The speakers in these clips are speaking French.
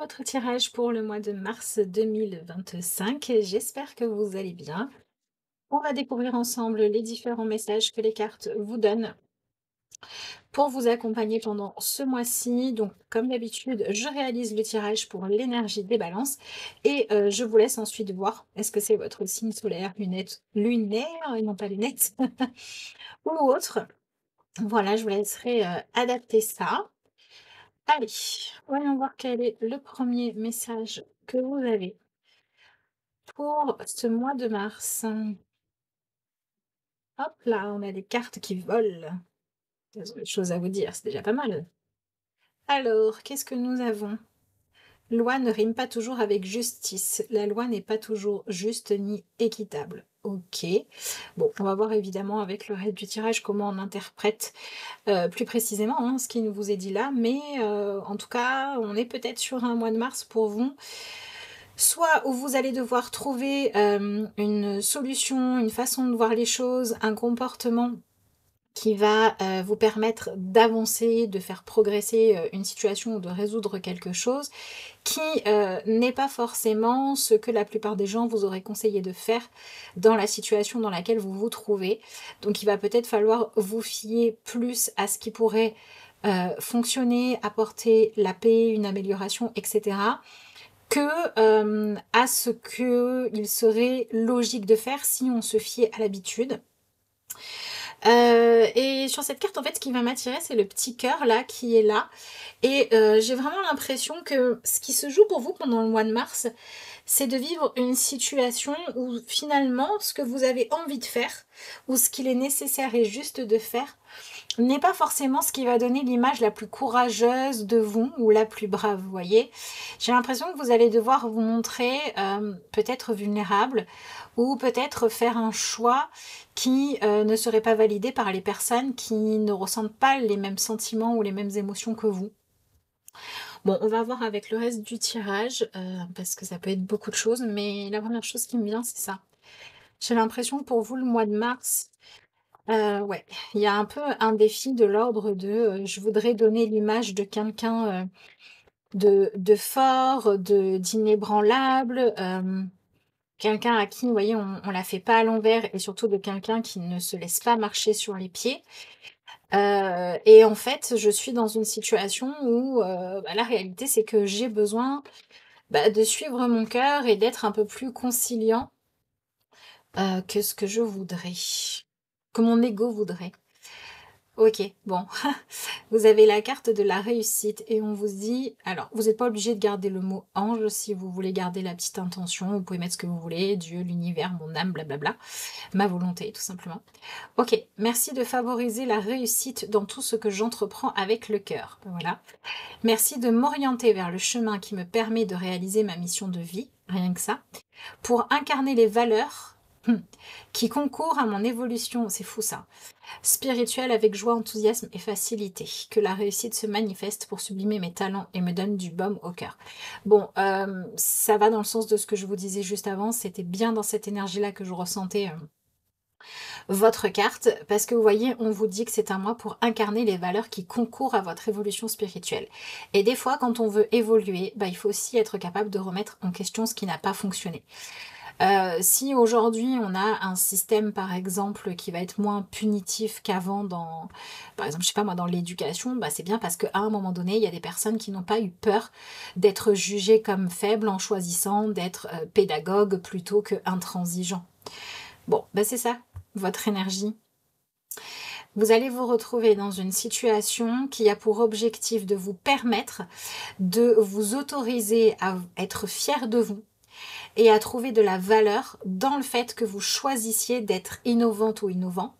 votre tirage pour le mois de mars 2025. J'espère que vous allez bien. On va découvrir ensemble les différents messages que les cartes vous donnent pour vous accompagner pendant ce mois-ci. Donc, comme d'habitude, je réalise le tirage pour l'énergie des balances et je vous laisse ensuite voir est-ce que c'est votre signe solaire, lunaire et non pas lunettes ou autre. Voilà, je vous laisserai adapter ça. Allez, voyons voir quel est le premier message que vous avez pour ce mois de mars. Hop là, on a des cartes qui volent. Elles ont des choses à vous dire, c'est déjà pas mal. Alors, qu'est-ce que nous avons? Loi ne rime pas toujours avec justice. La loi n'est pas toujours juste ni équitable. Ok. Bon, on va voir évidemment avec le reste du tirage comment on interprète plus précisément ce qui nous vous est dit là. Mais en tout cas, on est peut-être sur un mois de mars pour vous. Soit où vous allez devoir trouver une solution, une façon de voir les choses, un comportement qui va vous permettre d'avancer, de faire progresser une situation ou de résoudre quelque chose qui n'est pas forcément ce que la plupart des gens vous auraient conseillé de faire dans la situation dans laquelle vous vous trouvez. Donc il va peut-être falloir vous fier plus à ce qui pourrait fonctionner, apporter la paix, une amélioration, etc., que à ce qu'il serait logique de faire si on se fiait à l'habitude. Et sur cette carte, en fait, ce qui va m'attirer, c'est le petit cœur là qui est là. Et j'ai vraiment l'impression que ce qui se joue pour vous pendant le mois de mars, c'est de vivre une situation où finalement, ce que vous avez envie de faire, ou ce qu'il est nécessaire et juste de faire, n'est pas forcément ce qui va donner l'image la plus courageuse de vous ou la plus brave, vous voyez. J'ai l'impression que vous allez devoir vous montrer peut-être vulnérable ou peut-être faire un choix qui ne serait pas validé par les personnes qui ne ressentent pas les mêmes sentiments ou les mêmes émotions que vous. Bon, on va voir avec le reste du tirage, parce que ça peut être beaucoup de choses, mais la première chose qui me vient, c'est ça. J'ai l'impression que pour vous, le mois de mars, ouais, il y a un peu un défi de l'ordre de, je voudrais donner l'image de quelqu'un, de fort, d'inébranlable, quelqu'un à qui, vous voyez, on la fait pas à l'envers et surtout de quelqu'un qui ne se laisse pas marcher sur les pieds. Et en fait, je suis dans une situation où, la réalité, c'est que j'ai besoin, de suivre mon cœur et d'être un peu plus conciliant, que ce que je voudrais, que mon ego voudrait. OK, bon, vous avez la carte de la réussite et on vous dit alors, vous n'êtes pas obligé de garder le mot ange si vous voulez garder la petite intention, vous pouvez mettre ce que vous voulez, Dieu, l'univers, mon âme, blablabla, ma volonté tout simplement. OK, merci de favoriser la réussite dans tout ce que j'entreprends avec le cœur. Voilà. Merci de m'orienter vers le chemin qui me permet de réaliser ma mission de vie, rien que ça, pour incarner les valeurs qui concourent à mon évolution, c'est fou ça, spirituelle avec joie, enthousiasme et facilité. Que la réussite se manifeste pour sublimer mes talents et me donne du baume au cœur. Bon, ça va dans le sens de ce que je vous disais juste avant, c'était bien dans cette énergie-là que je ressentais votre carte, parce que vous voyez, on vous dit que c'est un mois pour incarner les valeurs qui concourent à votre évolution spirituelle. Et des fois, quand on veut évoluer, il faut aussi être capable de remettre en question ce qui n'a pas fonctionné. Si aujourd'hui on a un système par exemple qui va être moins punitif qu'avant dans, par exemple, je sais pas moi, dans l'éducation, c'est bien parce qu'à un moment donné, il y a des personnes qui n'ont pas eu peur d'être jugées comme faibles en choisissant d'être pédagogue plutôt que intransigeant. Bon, c'est ça, votre énergie. Vous allez vous retrouver dans une situation qui a pour objectif de vous permettre de vous autoriser à être fier de vous et à trouver de la valeur dans le fait que vous choisissiez d'être innovante ou innovant,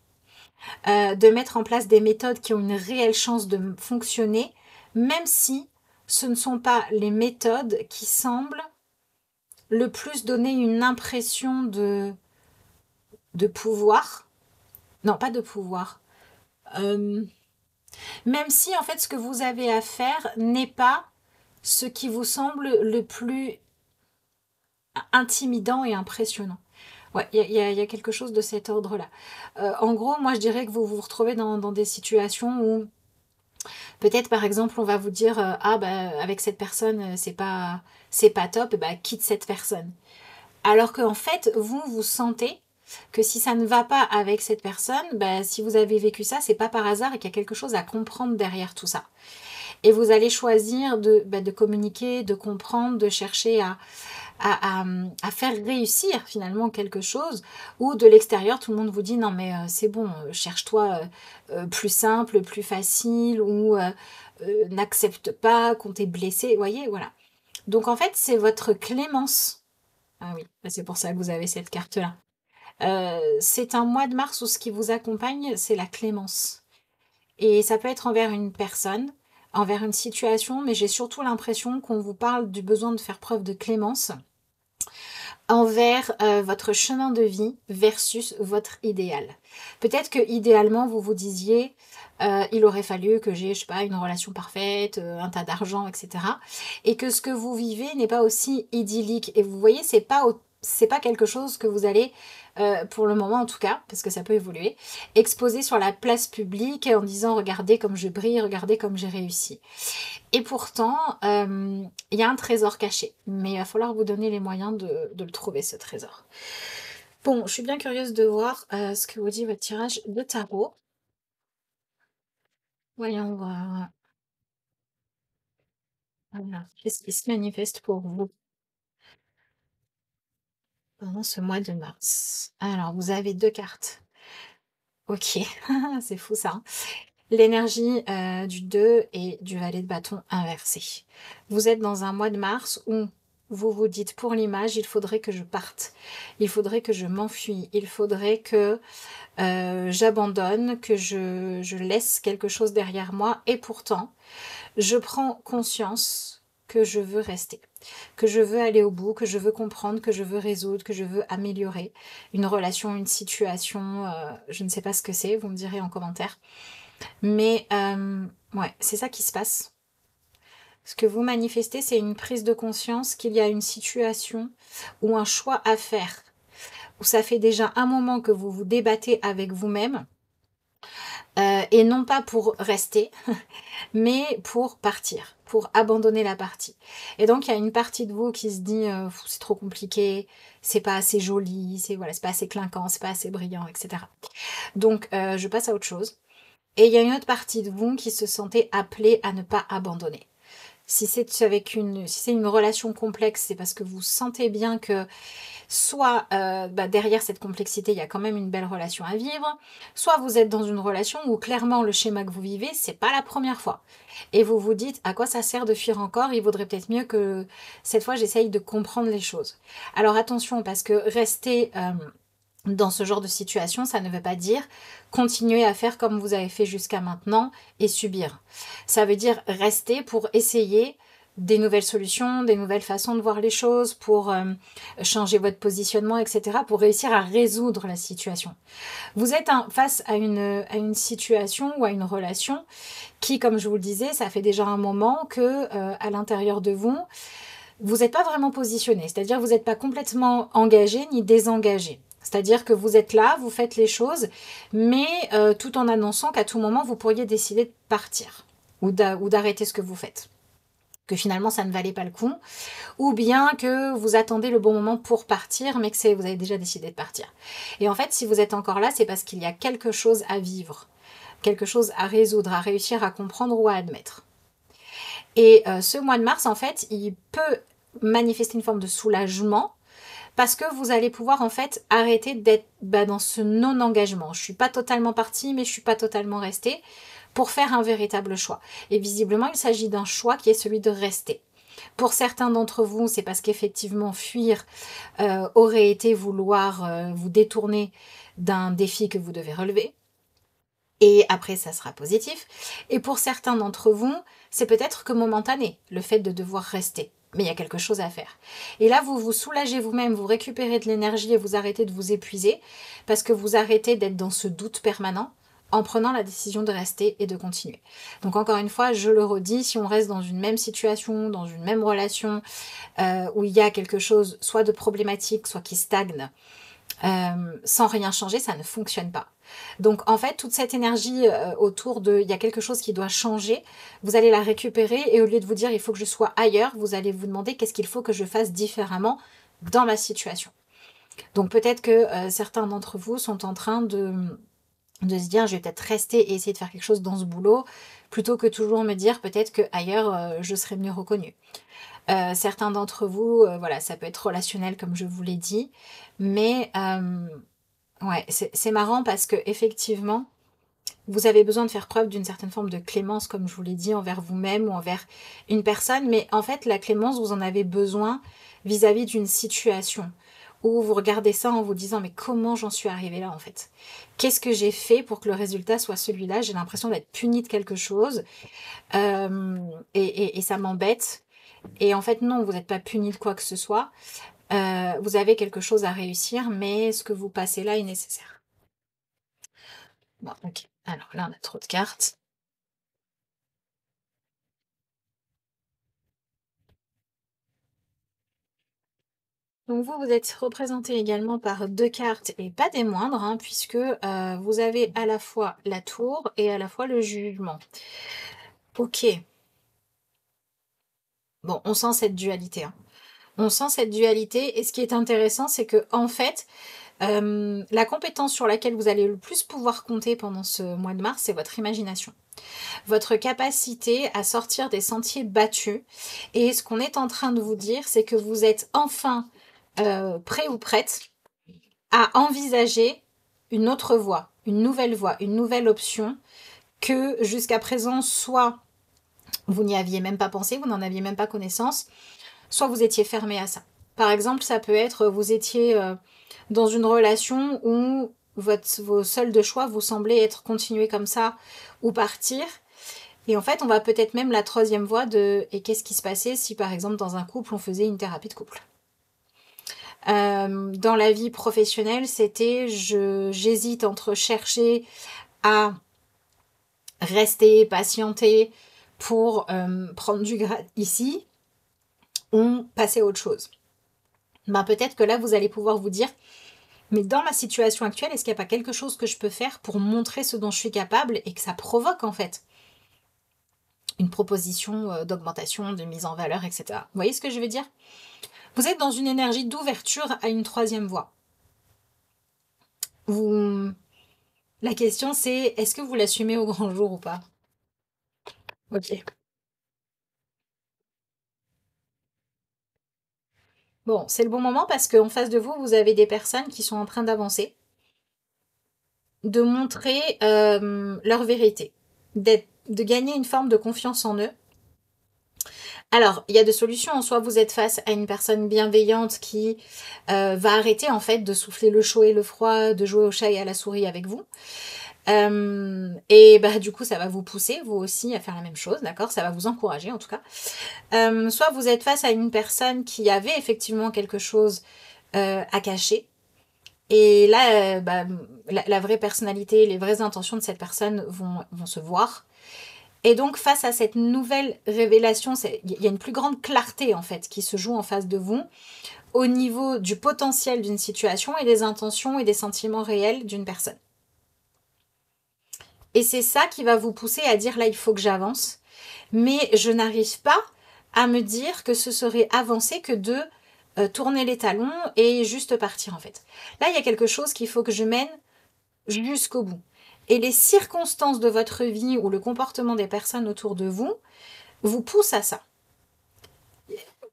de mettre en place des méthodes qui ont une réelle chance de fonctionner, même si ce ne sont pas les méthodes qui semblent le plus donner une impression de pouvoir. Non, pas de pouvoir. Même si en fait ce que vous avez à faire n'est pas ce qui vous semble le plus intimidant et impressionnant. Ouais, il y a quelque chose de cet ordre-là. En gros, moi je dirais que vous vous retrouvez dans des situations où Peut-être par exemple on va vous dire ah bah avec cette personne c'est pas top, et bah quitte cette personne. Alors qu'en fait vous vous sentez que si ça ne va pas avec cette personne, bah, si vous avez vécu ça, c'est pas par hasard et qu'il y a quelque chose à comprendre derrière tout ça. Et vous allez choisir de communiquer, de comprendre, de chercher à faire réussir finalement quelque chose, ou de l'extérieur tout le monde vous dit non mais c'est bon, cherche-toi plus simple, plus facile, ou n'accepte pas qu'on t'ait blessé, vous voyez, voilà. Donc en fait c'est votre clémence. Ah oui, c'est pour ça que vous avez cette carte-là. C'est un mois de mars où ce qui vous accompagne, c'est la clémence. Et ça peut être envers une personne, envers une situation, mais j'ai surtout l'impression qu'on vous parle du besoin de faire preuve de clémence envers votre chemin de vie versus votre idéal. Peut-être que idéalement vous vous disiez il aurait fallu que j'ai, je sais pas, une relation parfaite, un tas d'argent, etc. Et que ce que vous vivez n'est pas aussi idyllique. Et vous voyez, c'est pas quelque chose que vous allez, pour le moment en tout cas, parce que ça peut évoluer, exposer sur la place publique en disant regardez comme je brille, regardez comme j'ai réussi. Et pourtant, il y a un trésor caché. Mais il va falloir vous donner les moyens de le trouver, ce trésor. Bon, je suis bien curieuse de voir ce que vous dit votre tirage de tarot. Voyons voir. Voilà. Qu'est-ce qui se manifeste pour vous pendant ce mois de mars? Alors, vous avez 2 cartes. Ok, c'est fou ça, hein. L'énergie du 2 et du valet de bâton inversé. Vous êtes dans un mois de mars où vous vous dites pour l'image, il faudrait que je parte, il faudrait que je m'enfuis, il faudrait que j'abandonne, que je laisse quelque chose derrière moi, et pourtant, je prends conscience que je veux rester, que je veux aller au bout, que je veux comprendre, que je veux résoudre, que je veux améliorer une relation, une situation, je ne sais pas ce que c'est, vous me direz en commentaire. Mais ouais, c'est ça qui se passe. Ce que vous manifestez, c'est une prise de conscience qu'il y a une situation ou un choix à faire, où ça fait déjà un moment que vous vous débattez avec vous-même, et non pas pour rester, mais pour partir, pour abandonner la partie. Et donc il y a une partie de vous qui se dit c'est trop compliqué, c'est pas assez joli, c'est voilà, c'est pas assez clinquant, c'est pas assez brillant, etc. Donc je passe à autre chose. Et il y a une autre partie de vous qui se sentait appelée à ne pas abandonner. Si c'est si c'est une relation complexe, c'est parce que vous sentez bien que soit derrière cette complexité, il y a quand même une belle relation à vivre, soit vous êtes dans une relation où clairement le schéma que vous vivez, c'est pas la première fois. Et vous vous dites à quoi ça sert de fuir encore, il vaudrait peut-être mieux que cette fois j'essaye de comprendre les choses. Alors attention, parce que rester dans ce genre de situation, ça ne veut pas dire continuer à faire comme vous avez fait jusqu'à maintenant et subir. Ça veut dire rester pour essayer des nouvelles solutions, des nouvelles façons de voir les choses, pour changer votre positionnement, etc., pour réussir à résoudre la situation. Vous êtes face à une situation ou à une relation qui, comme je vous le disais, ça fait déjà un moment que à l'intérieur de vous, vous n'êtes pas vraiment positionné, c'est-à-dire que vous n'êtes pas complètement engagé ni désengagé. C'est-à-dire que vous êtes là, vous faites les choses, mais tout en annonçant qu'à tout moment, vous pourriez décider de partir ou d'arrêter ce que vous faites. Que finalement, ça ne valait pas le coup. Ou bien que vous attendez le bon moment pour partir, mais que vous avez déjà décidé de partir. Et en fait, si vous êtes encore là, c'est parce qu'il y a quelque chose à vivre, quelque chose à résoudre, à réussir à comprendre ou à admettre. Et ce mois de mars, en fait, il peut manifester une forme de soulagement, parce que vous allez pouvoir en fait arrêter d'être dans ce non-engagement. Je suis pas totalement partie, mais je suis pas totalement restée, pour faire un véritable choix. Et visiblement, il s'agit d'un choix qui est celui de rester. Pour certains d'entre vous, c'est parce qu'effectivement, fuir aurait été vouloir vous détourner d'un défi que vous devez relever. Et après, ça sera positif. Et pour certains d'entre vous, c'est peut-être que momentané, le fait de devoir rester. Mais il y a quelque chose à faire. Et là, vous vous soulagez vous-même, vous récupérez de l'énergie et vous arrêtez de vous épuiser, parce que vous arrêtez d'être dans ce doute permanent en prenant la décision de rester et de continuer. Donc encore une fois, je le redis, si on reste dans une même situation, dans une même relation, où il y a quelque chose soit de problématique, soit qui stagne, sans rien changer, ça ne fonctionne pas. Donc en fait, toute cette énergie autour de il y a quelque chose qui doit changer, vous allez la récupérer et au lieu de vous dire il faut que je sois ailleurs, vous allez vous demander qu'est-ce qu'il faut que je fasse différemment dans ma situation. Donc peut-être que certains d'entre vous sont en train de se dire je vais peut-être rester et essayer de faire quelque chose dans ce boulot plutôt que toujours me dire peut-être que ailleurs je serai mieux reconnue. Certains d'entre vous, voilà, ça peut être relationnel comme je vous l'ai dit, mais ouais, c'est marrant parce que effectivement, vous avez besoin de faire preuve d'une certaine forme de clémence, comme je vous l'ai dit, envers vous-même ou envers une personne, mais en fait, la clémence, vous en avez besoin vis-à-vis d'une situation où vous regardez ça en vous disant mais comment j'en suis arrivée là en fait? Qu'est-ce que j'ai fait pour que le résultat soit celui-là? J'ai l'impression d'être punie de quelque chose et ça m'embête. Et en fait non, vous n'êtes pas puni de quoi que ce soit. Vous avez quelque chose à réussir, mais ce que vous passez là est nécessaire. Bon, ok. Alors là, on a trop de cartes. Donc vous, vous êtes représenté également par deux cartes, et pas des moindres, hein, puisque vous avez à la fois la tour et à la fois le jugement. Ok. Bon, on sent cette dualité. Hein. On sent cette dualité, et ce qui est intéressant, c'est que en fait, la compétence sur laquelle vous allez le plus pouvoir compter pendant ce mois de mars, c'est votre imagination. Votre capacité à sortir des sentiers battus. Et ce qu'on est en train de vous dire, c'est que vous êtes enfin prêt ou prête à envisager une autre voie, une nouvelle option que jusqu'à présent, soit vous n'y aviez même pas pensé, vous n'en aviez même pas connaissance, soit vous étiez fermé à ça. Par exemple, ça peut être vous étiez dans une relation où vos seuls de choix vous semblaient être continuer comme ça ou partir. Et en fait, on va peut-être même la troisième voie de et qu'est-ce qui se passait si par exemple dans un couple on faisait une thérapie de couple. Dans la vie professionnelle, c'était j'hésite entre chercher à rester, patienter pour prendre du grade ici ou passer à autre chose. Ben, peut-être que là, vous allez pouvoir vous dire, mais dans ma situation actuelle, est-ce qu'il n'y a pas quelque chose que je peux faire pour montrer ce dont je suis capable et que ça provoque en fait une proposition d'augmentation, de mise en valeur, etc. Vous voyez ce que je veux dire? Vous êtes dans une énergie d'ouverture à une troisième voie. La question c'est, est-ce que vous l'assumez au grand jour ou pas? Ok. Bon, c'est le bon moment parce qu'en face de vous, vous avez des personnes qui sont en train d'avancer, de montrer leur vérité, de gagner une forme de confiance en eux. Alors, il y a deux solutions. Soit vous êtes face à une personne bienveillante qui va arrêter en fait de souffler le chaud et le froid, de jouer au chat et à la souris avec vous. Et bah du coup, ça va vous pousser, vous aussi, à faire la même chose, d'accord? Ça va vous encourager en tout cas. Soit vous êtes face à une personne qui avait effectivement quelque chose à cacher. Et là, la vraie personnalité, les vraies intentions de cette personne vont se voir. Et donc, face à cette nouvelle révélation, il y a une plus grande clarté, en fait, qui se joue en face de vous, au niveau du potentiel d'une situation et des intentions et des sentiments réels d'une personne. Et c'est ça qui va vous pousser à dire, là, il faut que j'avance. Mais je n'arrive pas à me dire que ce serait avancer que de tourner les talons et juste partir, en fait. Là, il y a quelque chose qu'il faut que je mène jusqu'au bout. Et les circonstances de votre vie ou le comportement des personnes autour de vous poussent à ça.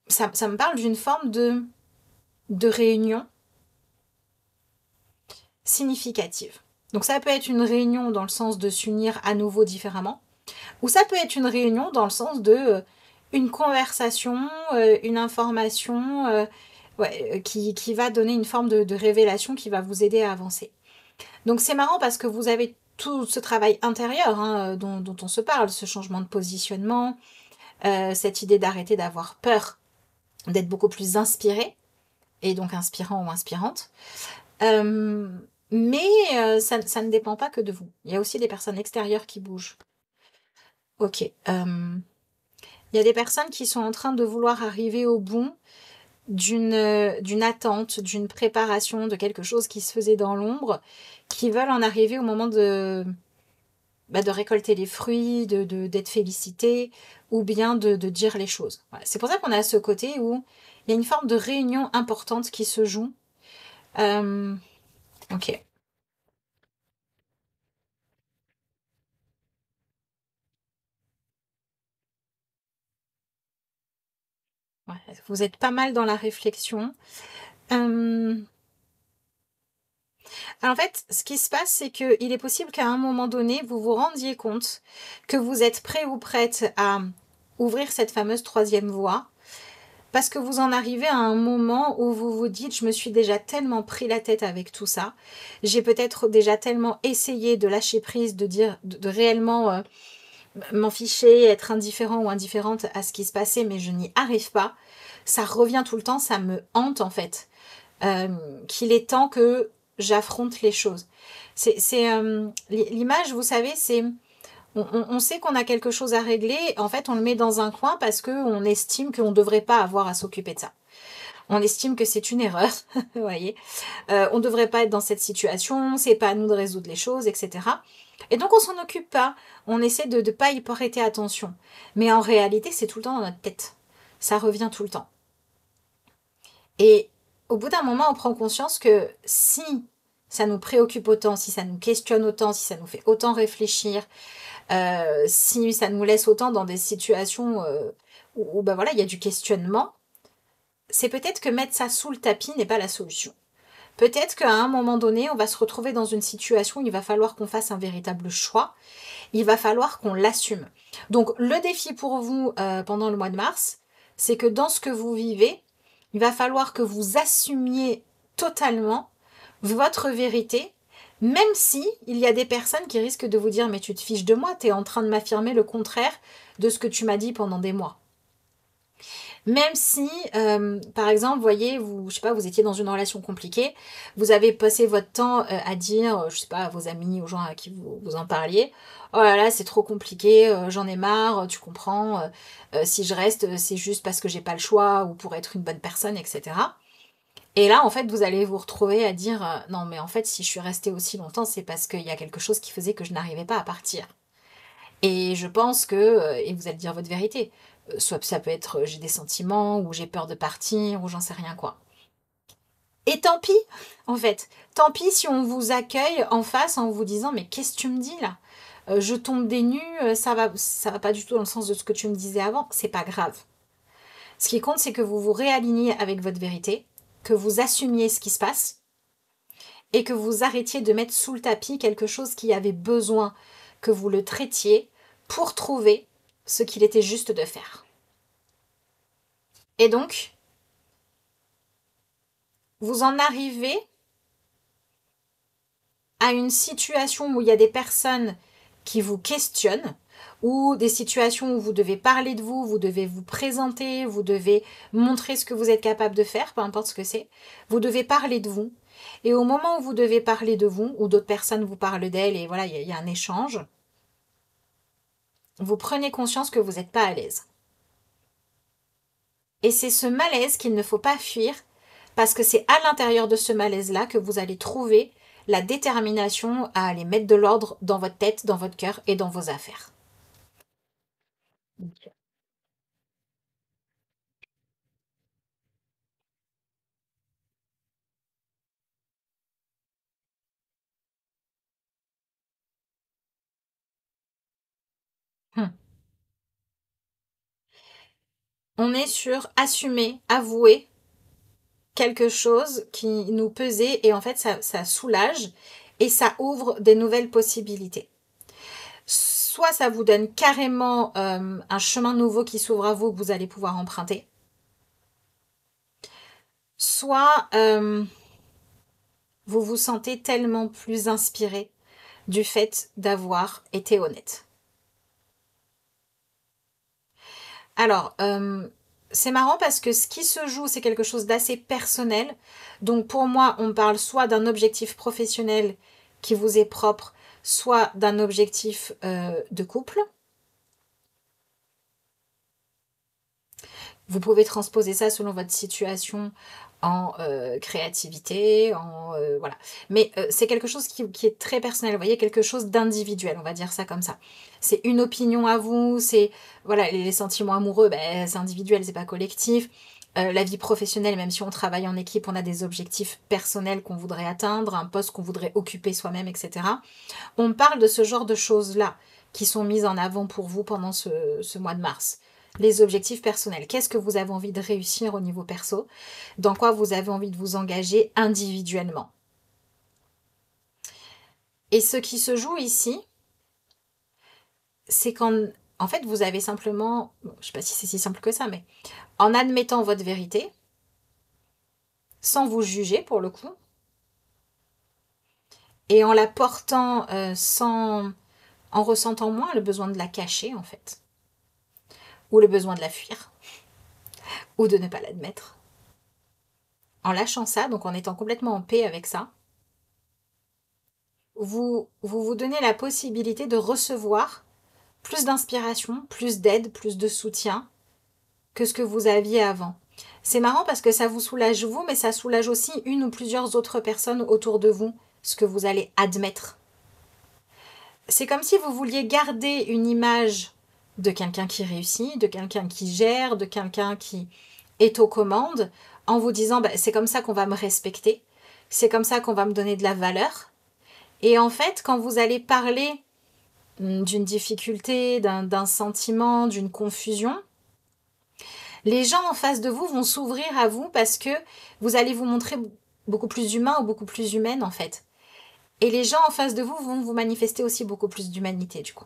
Ça me parle d'une forme de réunion significative. Donc ça peut être une réunion dans le sens de s'unir à nouveau différemment, ou ça peut être une réunion dans le sens de une conversation, une information qui va donner une forme de révélation qui va vous aider à avancer. Donc c'est marrant parce que vous avez tout ce travail intérieur dont on se parle, ce changement de positionnement, cette idée d'arrêter d'avoir peur, d'être beaucoup plus inspiré, et donc inspirant ou inspirante. Mais ça ne dépend pas que de vous. Il y a aussi des personnes extérieures qui bougent. Ok. Il y a des personnes qui sont en train de vouloir arriver au bout d'une attente, d'une préparation, de quelque chose qui se faisait dans l'ombre, qui veulent en arriver au moment de récolter les fruits, d'être félicité, ou bien de dire les choses. Voilà. C'est pour ça qu'on a ce côté où il y a une forme de réunion importante qui se joue. Ok. Ouais, vous êtes pas mal dans la réflexion. Euh, Alors, en fait, ce qui se passe, c'est qu'il est possible qu'à un moment donné, vous vous rendiez compte que vous êtes prêt ou prête à ouvrir cette fameuse troisième voie, parce que vous en arrivez à un moment où vous vous dites, je me suis déjà tellement pris la tête avec tout ça, j'ai peut-être déjà tellement essayé de lâcher prise, de dire, de réellement m'en ficher, être indifférent ou indifférente à ce qui se passait, mais je n'y arrive pas. Ça revient tout le temps, ça me hante en fait. Qu'il est temps que j'affronte les choses. L'image, vous savez, c'est on sait qu'on a quelque chose à régler. En fait, on le met dans un coin parce que on estime qu'on ne devrait pas avoir à s'occuper de ça. On estime que c'est une erreur, vous voyez. On ne devrait pas être dans cette situation. C'est pas à nous de résoudre les choses, etc. Et donc on s'en occupe pas. On essaie de ne pas y prêter attention. Mais en réalité, c'est tout le temps dans notre tête. Ça revient tout le temps. Et au bout d'un moment, on prend conscience que si ça nous préoccupe autant, si ça nous questionne autant, si ça nous fait autant réfléchir, si ça nous laisse autant dans des situations où ben voilà, il y a du questionnement, c'est peut-être que mettre ça sous le tapis n'est pas la solution. Peut-être qu'à un moment donné, on va se retrouver dans une situation où il va falloir qu'on fasse un véritable choix, il va falloir qu'on l'assume. Donc le défi pour vous pendant le mois de mars, c'est que dans ce que vous vivez, il va falloir que vous assumiez totalement votre vérité, même si il y a des personnes qui risquent de vous dire mais tu te fiches de moi, tu es en train de m'affirmer le contraire de ce que tu m'as dit pendant des mois. Même si, par exemple, vous voyez, vous, je sais pas, vous étiez dans une relation compliquée, vous avez passé votre temps à dire, je sais pas, à vos amis, aux gens à qui vous en parliez, oh là là, c'est trop compliqué, j'en ai marre, tu comprends, si je reste, c'est juste parce que j'ai pas le choix ou pour être une bonne personne, etc. Et là, en fait, vous allez vous retrouver à dire, non, mais en fait, si je suis restée aussi longtemps, c'est parce qu'il y a quelque chose qui faisait que je n'arrivais pas à partir. Et je pense que, et vous allez dire votre vérité, soit ça peut être j'ai des sentiments, ou j'ai peur de partir, ou j'en sais rien quoi. Et tant pis, en fait. Tant pis si on vous accueille en face en vous disant mais qu'est-ce que tu me dis là? Je tombe des nues, ça va pas du tout dans le sens de ce que tu me disais avant. C'est pas grave. Ce qui compte, c'est que vous vous réaligniez avec votre vérité, que vous assumiez ce qui se passe, et que vous arrêtiez de mettre sous le tapis quelque chose qui avait besoin que vous le traitiez pour trouver ce qu'il était juste de faire. Et donc, vous en arrivez à une situation où il y a des personnes qui vous questionnent, ou des situations où vous devez parler de vous, vous devez vous présenter, vous devez montrer ce que vous êtes capable de faire, peu importe ce que c'est, vous devez parler de vous. Et au moment où vous devez parler de vous, ou d'autres personnes vous parlent d'elles, et voilà, il y a un échange, vous prenez conscience que vous n'êtes pas à l'aise. Et c'est ce malaise qu'il ne faut pas fuir, parce que c'est à l'intérieur de ce malaise-là que vous allez trouver la détermination à aller mettre de l'ordre dans votre tête, dans votre cœur et dans vos affaires. Hmm. On est sur assumer, avouer quelque chose qui nous pesait et en fait ça soulage et ça ouvre des nouvelles possibilités. Soit ça vous donne carrément un chemin nouveau qui s'ouvre à vous que vous allez pouvoir emprunter, soit vous vous sentez tellement plus inspiré du fait d'avoir été honnête. Alors, c'est marrant parce que ce qui se joue, c'est quelque chose d'assez personnel. Donc pour moi, on parle soit d'un objectif professionnel qui vous est propre, soit d'un objectif de couple. Vous pouvez transposer ça selon votre situation en créativité, voilà. Mais c'est quelque chose qui est très personnel, vous voyez, quelque chose d'individuel, on va dire ça comme ça. C'est une opinion à vous, c'est, voilà, les sentiments amoureux, ben, c'est individuel, c'est pas collectif. La vie professionnelle, même si on travaille en équipe, on a des objectifs personnels qu'on voudrait atteindre, un poste qu'on voudrait occuper soi-même, etc. On parle de ce genre de choses-là qui sont mises en avant pour vous pendant ce mois de mars. Les objectifs personnels. Qu'est-ce que vous avez envie de réussir au niveau perso? Dans quoi vous avez envie de vous engager individuellement? Et ce qui se joue ici, c'est qu'en en fait, vous avez simplement, bon, je ne sais pas si c'est si simple que ça, mais en admettant votre vérité, sans vous juger pour le coup, et en la portant en ressentant moins le besoin de la cacher en fait, ou le besoin de la fuir, ou de ne pas l'admettre. En lâchant ça, donc en étant complètement en paix avec ça, vous donnez la possibilité de recevoir plus d'inspiration, plus d'aide, plus de soutien que ce que vous aviez avant. C'est marrant parce que ça vous soulage vous, mais ça soulage aussi une ou plusieurs autres personnes autour de vous, ce que vous allez admettre. C'est comme si vous vouliez garder une image de quelqu'un qui réussit, de quelqu'un qui gère, de quelqu'un qui est aux commandes, en vous disant bah, c'est comme ça qu'on va me respecter, c'est comme ça qu'on va me donner de la valeur. Et en fait, quand vous allez parler d'une difficulté, d'un sentiment, d'une confusion, les gens en face de vous vont s'ouvrir à vous parce que vous allez vous montrer beaucoup plus humain ou beaucoup plus humaine en fait. Et les gens en face de vous vont vous manifester aussi beaucoup plus d'humanité du coup.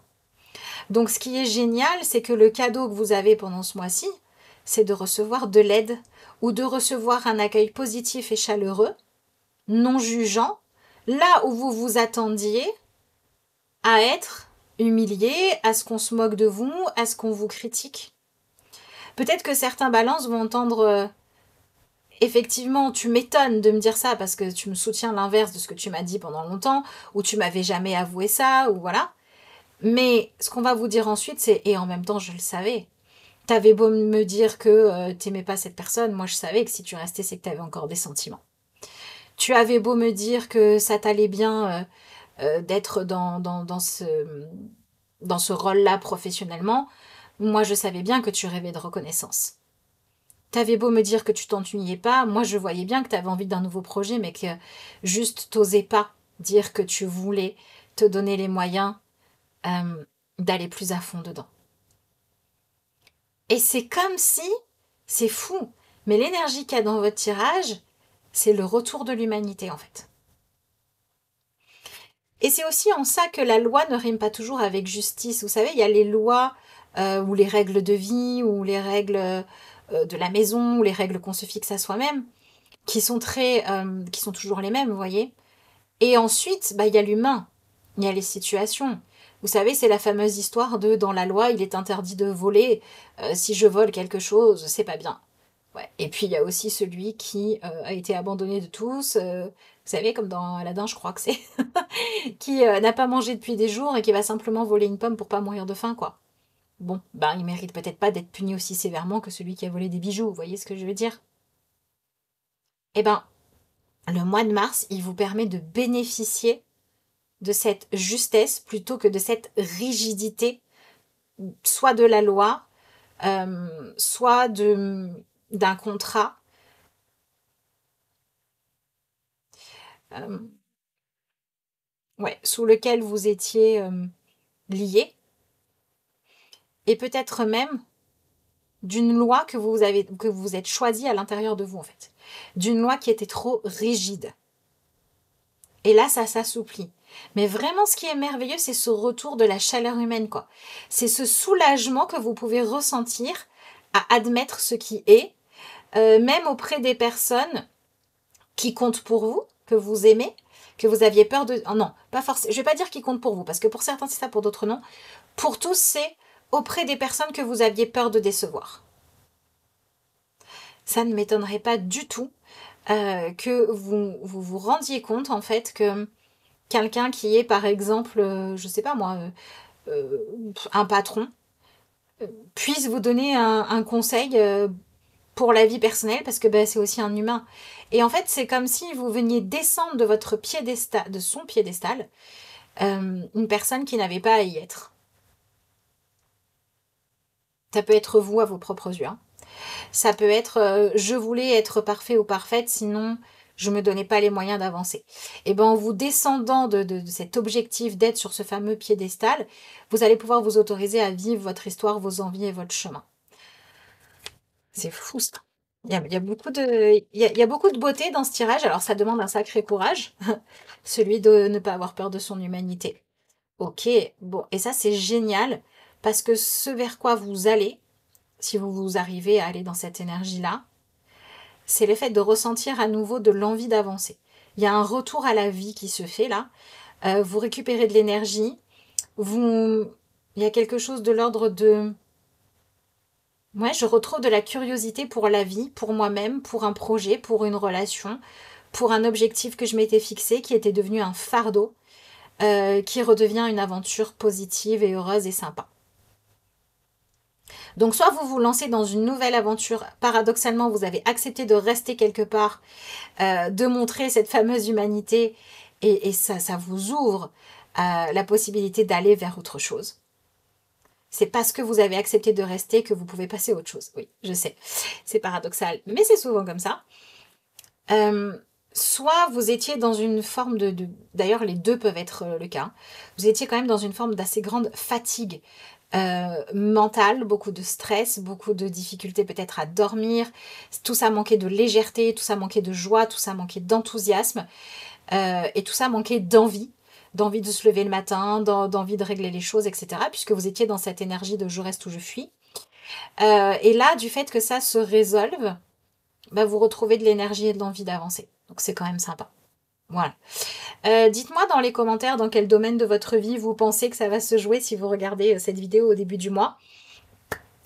Donc ce qui est génial, c'est que le cadeau que vous avez pendant ce mois-ci, c'est de recevoir de l'aide ou de recevoir un accueil positif et chaleureux, non jugeant, là où vous vous attendiez à être humilié, à ce qu'on se moque de vous, à ce qu'on vous critique. Peut-être que certains balances vont entendre effectivement, tu m'étonnes de me dire ça parce que tu me soutiens l'inverse de ce que tu m'as dit pendant longtemps, ou tu m'avais jamais avoué ça, ou voilà. Mais ce qu'on va vous dire ensuite, c'est et en même temps, je le savais. T'avais beau me dire que t'aimais pas cette personne, moi je savais que si tu restais, c'est que t'avais encore des sentiments. Tu avais beau me dire que ça t'allait bien d'être dans ce rôle-là professionnellement, moi je savais bien que tu rêvais de reconnaissance. T'avais beau me dire que tu t'ennuyais pas, moi je voyais bien que t'avais envie d'un nouveau projet, mais que juste t'osais pas dire que tu voulais te donner les moyens d'aller plus à fond dedans. Et c'est comme si, c'est fou, mais l'énergie qu'il y a dans votre tirage, c'est le retour de l'humanité en fait. Et c'est aussi en ça que la loi ne rime pas toujours avec justice. Vous savez, il y a les lois ou les règles de vie ou les règles de la maison ou les règles qu'on se fixe à soi-même qui sont qui sont toujours les mêmes, vous voyez. Et ensuite, bah, il y a l'humain, il y a les situations. Vous savez, c'est la fameuse histoire de dans la loi, il est interdit de voler. Si je vole quelque chose, c'est pas bien. Ouais. Et puis il y a aussi celui qui a été abandonné de tous. Vous savez, comme dans Aladdin, je crois que c'est, qui n'a pas mangé depuis des jours et qui va simplement voler une pomme pour pas mourir de faim, quoi. Bon, ben il mérite peut-être pas d'être puni aussi sévèrement que celui qui a volé des bijoux. Vous voyez ce que je veux dire? Eh ben, le mois de mars, il vous permet de bénéficier de cette justesse plutôt que de cette rigidité, soit de la loi, soit d'un contrat. Euh, ouais, sous lequel vous étiez lié, et peut-être même d'une loi que vous êtes choisi à l'intérieur de vous en fait, d'une loi qui était trop rigide. Et là, ça s'assouplit. Mais vraiment, ce qui est merveilleux, c'est ce retour de la chaleur humaine, quoi. C'est ce soulagement que vous pouvez ressentir à admettre ce qui est, même auprès des personnes qui comptent pour vous, que vous aimez, que vous aviez peur de... Oh non, pas forcément. Je vais pas dire qui comptent pour vous, parce que pour certains c'est ça, pour d'autres non. Pour tous, c'est auprès des personnes que vous aviez peur de décevoir. Ça ne m'étonnerait pas du tout que vous rendiez compte en fait que quelqu'un qui est par exemple, je sais pas moi, un patron, puisse vous donner un conseil pour la vie personnelle, parce que bah, c'est aussi un humain. Et en fait, c'est comme si vous veniez descendre de votre piédestal, de son piédestal, une personne qui n'avait pas à y être. Ça peut être vous à vos propres yeux, hein. Ça peut être je voulais être parfait ou parfaite, sinon je me donnais pas les moyens d'avancer. Et ben en vous descendant de cet objectif d'être sur ce fameux piédestal, vous allez pouvoir vous autoriser à vivre votre histoire, vos envies et votre chemin. C'est fou ça. Il y a beaucoup il y a beaucoup de beauté dans ce tirage. Alors ça demande un sacré courage, celui de ne pas avoir peur de son humanité. Ok, bon, et ça c'est génial parce que ce vers quoi vous allez, si vous arrivez à aller dans cette énergie-là, c'est le fait de ressentir à nouveau de l'envie d'avancer. Il y a un retour à la vie qui se fait là. Vous récupérez de l'énergie. Il y a quelque chose de l'ordre de... Ouais, je retrouve de la curiosité pour la vie, pour moi-même, pour un projet, pour une relation, pour un objectif que je m'étais fixé, qui était devenu un fardeau, qui redevient une aventure positive et heureuse et sympa. Donc soit vous vous lancez dans une nouvelle aventure, paradoxalement vous avez accepté de rester quelque part, de montrer cette fameuse humanité et ça vous ouvre la possibilité d'aller vers autre chose. C'est parce que vous avez accepté de rester que vous pouvez passer à autre chose. Oui, je sais, c'est paradoxal, mais c'est souvent comme ça. Soit vous étiez dans une forme d'ailleurs les deux peuvent être le cas, vous étiez quand même dans une forme d'assez grande fatigue mentale, beaucoup de stress, beaucoup de difficultés peut-être à dormir, tout ça manquait de légèreté, tout ça manquait de joie, tout ça manquait d'enthousiasme, et tout ça manquait d'envie de se lever le matin, d'envie de régler les choses, etc. Puisque vous étiez dans cette énergie de je reste ou je fuis. Et là, du fait que ça se résolve, bah, vous retrouvez de l'énergie et de l'envie d'avancer. Donc c'est quand même sympa. Voilà. Dites-moi dans les commentaires dans quel domaine de votre vie vous pensez que ça va se jouer si vous regardez cette vidéo au début du mois.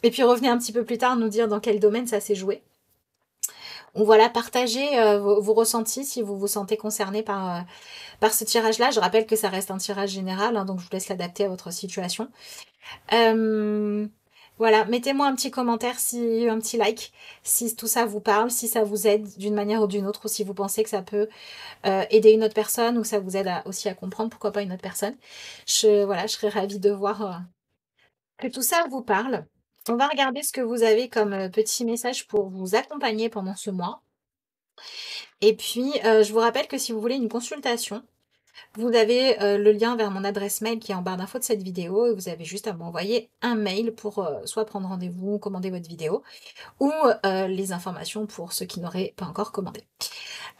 Et puis revenez un petit peu plus tard nous dire dans quel domaine ça s'est joué. Ou voilà, partagez vos ressentis si vous vous sentez concerné par ce tirage-là. Je rappelle que ça reste un tirage général, hein, donc je vous laisse l'adapter à votre situation. Voilà, mettez-moi un petit commentaire, un petit like, si tout ça vous parle, si ça vous aide d'une manière ou d'une autre, ou si vous pensez que ça peut aider une autre personne, ou que ça vous aide aussi à comprendre pourquoi pas une autre personne. Voilà, je serais ravie de voir que tout ça vous parle. On va regarder ce que vous avez comme petit message pour vous accompagner pendant ce mois. Et puis, je vous rappelle que si vous voulez une consultation, vous avez le lien vers mon adresse mail qui est en barre d'infos de cette vidéo et vous avez juste à m'envoyer un mail pour soit prendre rendez-vous, commander votre vidéo ou les informations pour ceux qui n'auraient pas encore commandé.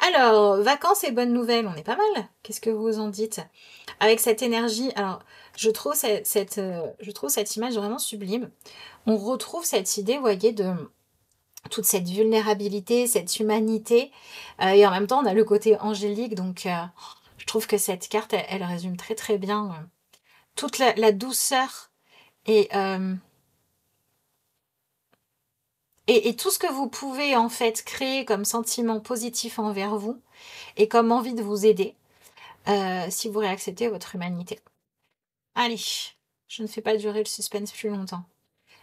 Alors, vacances et bonnes nouvelles, on est pas mal. Qu'est-ce que vous en dites? Avec cette énergie, alors je trouve cette image vraiment sublime. On retrouve cette idée, vous voyez, de toute cette vulnérabilité, cette humanité. Et en même temps, on a le côté angélique. Donc, je trouve que cette carte, elle résume très très bien toute la douceur et tout ce que vous pouvez en fait créer comme sentiment positif envers vous et comme envie de vous aider si vous réacceptez votre humanité. Allez, je ne fais pas durer le suspense plus longtemps.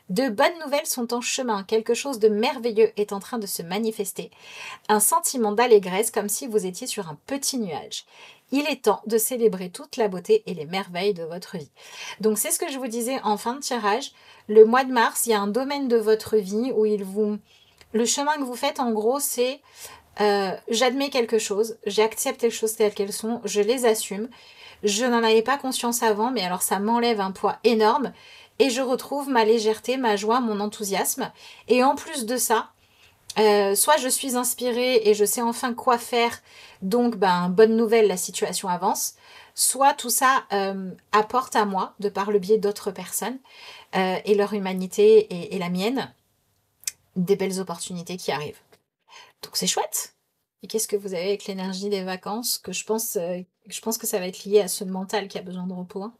De bonnes nouvelles sont en chemin, quelque chose de merveilleux est en train de se manifester. Un sentiment d'allégresse comme si vous étiez sur un petit nuage. Il est temps de célébrer toute la beauté et les merveilles de votre vie. Donc c'est ce que je vous disais en fin de tirage. Le mois de mars, il y a un domaine de votre vie où le chemin que vous faites en gros c'est j'admets quelque chose, j'accepte les choses telles qu'elles sont, je les assume. Je n'en avais pas conscience avant, mais alors ça m'enlève un poids énorme et je retrouve ma légèreté, ma joie, mon enthousiasme. Et en plus de ça, soit je suis inspirée et je sais enfin quoi faire, donc bonne nouvelle, la situation avance. Soit tout ça apporte à moi, de par le biais d'autres personnes et leur humanité et la mienne, des belles opportunités qui arrivent. Donc c'est chouette. Et qu'est-ce que vous avez avec l'énergie des vacances que je pense que ça va être lié à ce mental qui a besoin de repos. Hein.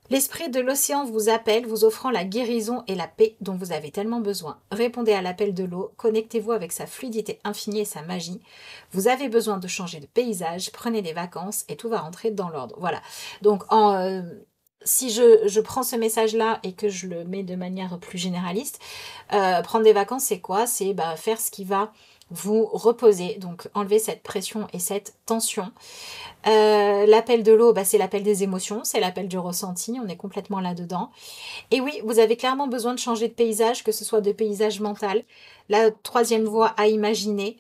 L'esprit de l'océan vous appelle, vous offrant la guérison et la paix dont vous avez tellement besoin. Répondez à l'appel de l'eau, connectez-vous avec sa fluidité infinie et sa magie. Vous avez besoin de changer de paysage, prenez des vacances et tout va rentrer dans l'ordre. Voilà. Donc si je prends ce message-là et que je le mets de manière plus généraliste, prendre des vacances, c'est quoi? C'est faire ce qui va vous reposer, donc enlever cette pression et cette tension. L'appel de l'eau, c'est l'appel des émotions, c'est l'appel du ressenti, on est complètement là-dedans. Et oui, vous avez clairement besoin de changer de paysage, que ce soit de paysage mental, la troisième voie à imaginer,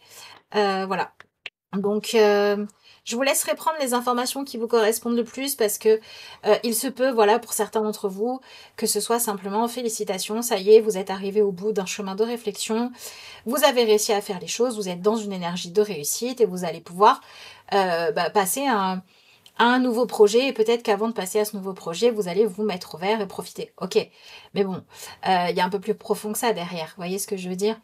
voilà. Donc, je vous laisserai prendre les informations qui vous correspondent le plus parce que il se peut, voilà, pour certains d'entre vous, que ce soit simplement félicitations, ça y est, vous êtes arrivé au bout d'un chemin de réflexion, vous avez réussi à faire les choses, vous êtes dans une énergie de réussite et vous allez pouvoir passer à un nouveau projet et peut-être qu'avant de passer à ce nouveau projet, vous allez vous mettre au vert et profiter. Ok, mais bon, il y a un peu plus profond que ça derrière, vous voyez ce que je veux dire?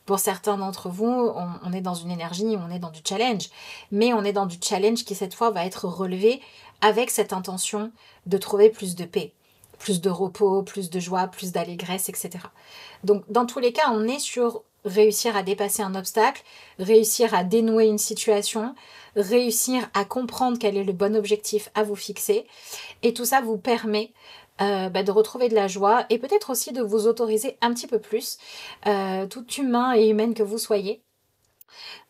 Pour certains d'entre vous, on est dans une énergie, on est dans du challenge, mais on est dans du challenge qui cette fois va être relevé avec cette intention de trouver plus de paix, plus de repos, plus de joie, plus d'allégresse, etc. Donc dans tous les cas, on est sur réussir à dépasser un obstacle, réussir à dénouer une situation, réussir à comprendre quel est le bon objectif à vous fixer. Et tout ça vous permet de retrouver de la joie et peut-être aussi de vous autoriser un petit peu plus, tout humain et humaine que vous soyez,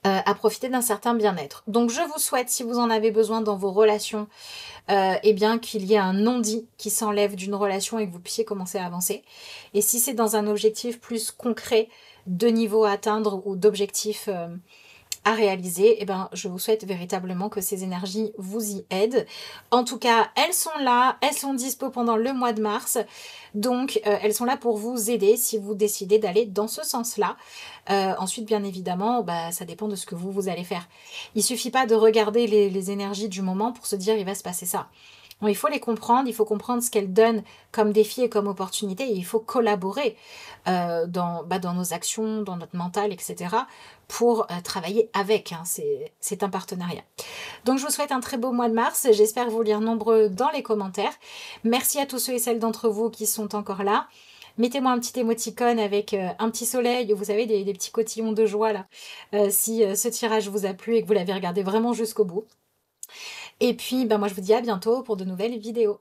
à profiter d'un certain bien-être. Donc je vous souhaite, si vous en avez besoin dans vos relations, qu'il y ait un non-dit qui s'enlève d'une relation et que vous puissiez commencer à avancer. Et si c'est dans un objectif plus concret de niveau à atteindre ou d'objectif à réaliser, je vous souhaite véritablement que ces énergies vous y aident. En tout cas, elles sont là, elles sont dispo pendant le mois de mars, donc elles sont là pour vous aider si vous décidez d'aller dans ce sens-là. Ensuite, bien évidemment, ça dépend de ce que vous allez faire. Il suffit pas de regarder les énergies du moment pour se dire il va se passer ça. Bon, il faut les comprendre, il faut comprendre ce qu'elles donnent comme défi et comme opportunité, et il faut collaborer dans nos actions, dans notre mental, etc. pour travailler avec. Hein. C'est un partenariat. Donc je vous souhaite un très beau mois de mars. J'espère vous lire nombreux dans les commentaires. Merci à tous ceux et celles d'entre vous qui sont encore là. Mettez-moi un petit émoticône avec un petit soleil, vous savez, des petits cotillons de joie là, si ce tirage vous a plu et que vous l'avez regardé vraiment jusqu'au bout. Et puis, moi je vous dis à bientôt pour de nouvelles vidéos.